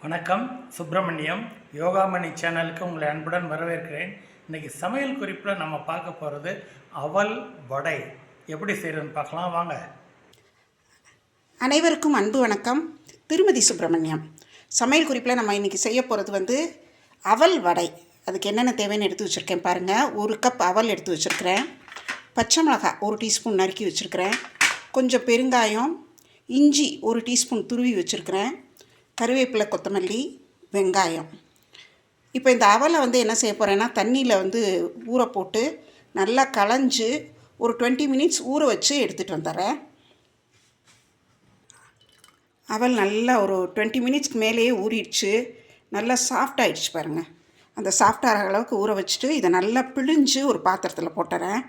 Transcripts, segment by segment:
வணக்கம். சுப்பிரமணியம் யோகாமணி சேனலுக்கு உங்களை அன்புடன் வரவேற்கிறேன். இன்றைக்கி சமையல் குறிப்பில் நம்ம பார்க்க போகிறது அவல் வடை எப்படி செய்கிறதுன்னு பார்க்கலாம் வாங்க. அனைவருக்கும் அன்பு வணக்கம். திருமதி சுப்பிரமணியம். சமையல் குறிப்பில் நம்ம இன்றைக்கி செய்ய போகிறது அவல் வடை. அதுக்கு என்னென்ன தேவைன்னு எடுத்து வச்சுருக்கேன் பாருங்கள். 1 கப் அவல் எடுத்து வச்சுருக்கிறேன். பச்சை மிளகாய் 1 டீஸ்பூன் நறுக்கி வச்சுருக்கிறேன். கொஞ்சம் பெருங்காயம், இஞ்சி 1 டீஸ்பூன் துருவி வச்சுருக்கிறேன். கருவேப்பிலை, கொத்தமல்லி, வெங்காயம். இப்போ இந்த அவலை என்ன செய்ய போகிறேன்னா, தண்ணியில் ஊற போட்டு நல்லா களைஞ்சு ஒரு 20 மினிட்ஸ் ஊற வச்சு எடுத்துகிட்டு வந்துடுறேன். அவல் நல்லா ஒரு 20 மினிட்ஸ்க்கு மேலேயே ஊறிடுச்சு. நல்லா சாஃப்ட் ஆகிடுச்சு பாருங்கள். அந்த சாஃப்டாகிற அளவுக்கு ஊற வச்சுட்டு இதை நல்லா பிழிஞ்சு ஒரு பாத்திரத்தில் போட்டுறேன்.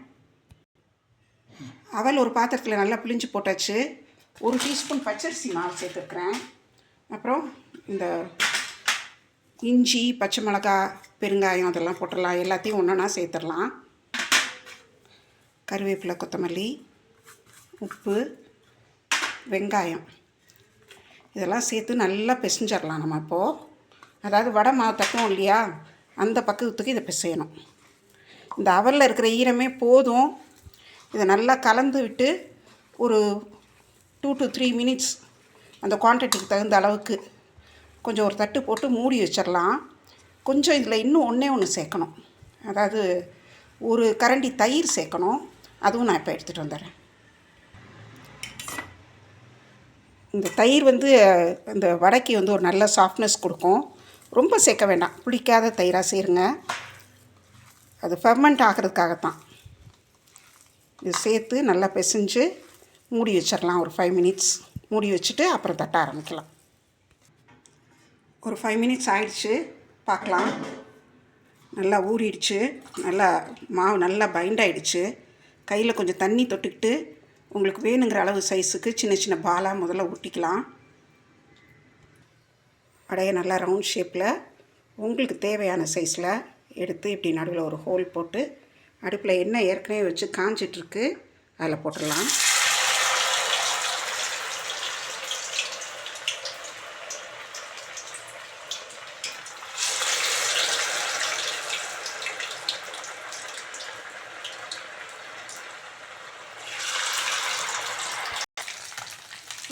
அவல் ஒரு பாத்திரத்தில் நல்லா பிழிஞ்சு போட்டாச்சு. 1 டீஸ்பூன் பச்சரிசி மாவு சேர்த்துருக்குறேன். அப்புறம் இந்த இஞ்சி, பச்சை மிளகாய், பெருங்காயம் அதெல்லாம் போட்டுடலாம். எல்லாத்தையும் ஒன்றா சேர்த்துடலாம். கருவேப்பிலை, கொத்தமல்லி, உப்பு, வெங்காயம் இதெல்லாம் சேர்த்து நல்லா பிசைஞ்சிடலாம். நம்ம இப்போது அதாவது வடை மாவு தட்டும் இல்லையா, அந்த பக்குவத்துக்கு இதை பிசையணும். இந்த அவலில் இருக்கிற ஈரமே போதும். இதை நல்லா கலந்து விட்டு ஒரு 2 to 3 மினிட்ஸ் அந்த குவான்டிட்டிக்கு தகுந்த அளவுக்கு கொஞ்சம் ஒரு தட்டு போட்டு மூடி வச்சிடலாம். கொஞ்சம் இதில் இன்னும் ஒன்று சேர்க்கணும். அதாவது ஒரு கரண்டி தயிர் சேர்க்கணும். அதுவும் நான் இப்போ எடுத்துகிட்டு வந்துடுறேன். இந்த தயிர் அந்த வடைக்கு ஒரு நல்ல சாஃப்ட்னஸ் கொடுக்கும். ரொம்ப சேர்க்க வேண்டாம், புளிக்காத தயிராக சேருங்க. அது ஃபெர்மெண்ட் ஆகிறதுக்காகத்தான். இது சேர்த்து நல்லா பிசைஞ்சு மூடி வச்சிடலாம். ஒரு 5 மினிட்ஸ் மூடி வச்சுட்டு அப்புறம் தட்ட ஆரம்பிக்கலாம். ஒரு 5 மினிட்ஸ் ஆயிடுச்சு, பார்க்கலாம். நல்லா ஊறிடுச்சு. நல்லா மாவு நல்லா பைண்ட் ஆகிடுச்சு. கையில் கொஞ்சம் தண்ணி தொட்டுக்கிட்டு உங்களுக்கு வேணுங்கிற அளவு சைஸுக்கு சின்ன சின்ன பாலாக முதல்ல ஊட்டிக்கலாம். வடையை நல்லா ரவுண்ட் ஷேப்பில் உங்களுக்கு தேவையான சைஸில் எடுத்து இப்படி நடுவில் ஒரு ஹோல் போட்டு அடுப்பில் எண்ணெய் ஏற்கனவே வச்சு காஞ்சிட்ருக்கு, அதில் போட்டுடலாம்.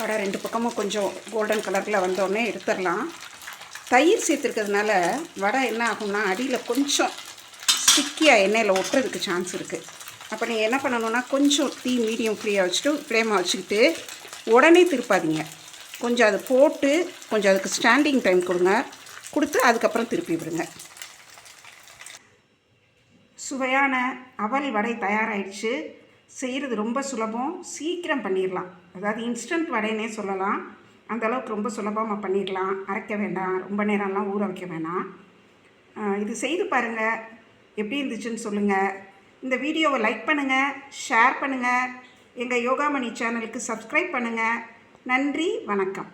வடை 2 பக்கமும் கொஞ்சம் கோல்டன் கலரில் வந்தோடனே எடுத்துடலாம். தயிர் சேர்த்துருக்கிறதுனால வடை என்ன ஆகும்னா, அடியில் கொஞ்சம் ஸ்டிக்கியாக எண்ணெயில் ஒட்டுறதுக்கு சான்ஸ் இருக்குது. அப்போ நீங்கள் என்ன பண்ணணுன்னா, கொஞ்சம் தீ மீடியம் ஃப்ளேமாக வச்சுக்கிட்டு உடனே திருப்பாதீங்க. கொஞ்சம் அது போட்டு கொஞ்சம் அதுக்கு ஸ்டாண்டிங் டைம் கொடுத்து அதுக்கப்புறம் திருப்பி விடுங்க. சுவையான அவல் வடை தயாராகிடுச்சு. செய்கிறது ரொம்ப சுலபம், சீக்கிரம் பண்ணிடலாம். அதாவது இன்ஸ்டன்ட் வடைன்னே சொல்லலாம். அந்தளவுக்கு ரொம்ப சுலபமாக பண்ணிடலாம். அரைக்க வேண்டாம், ரொம்ப நேரம்லாம் ஊற வைக்க வேணாம். இது செய்து பாருங்கள், எப்படி இருந்துச்சுன்னு சொல்லுங்கள். இந்த வீடியோவை லைக் பண்ணுங்கள், ஷேர் பண்ணுங்கள். எங்கள் யோகாமணி சேனலுக்கு சப்ஸ்கிரைப் பண்ணுங்கள். நன்றி, வணக்கம்.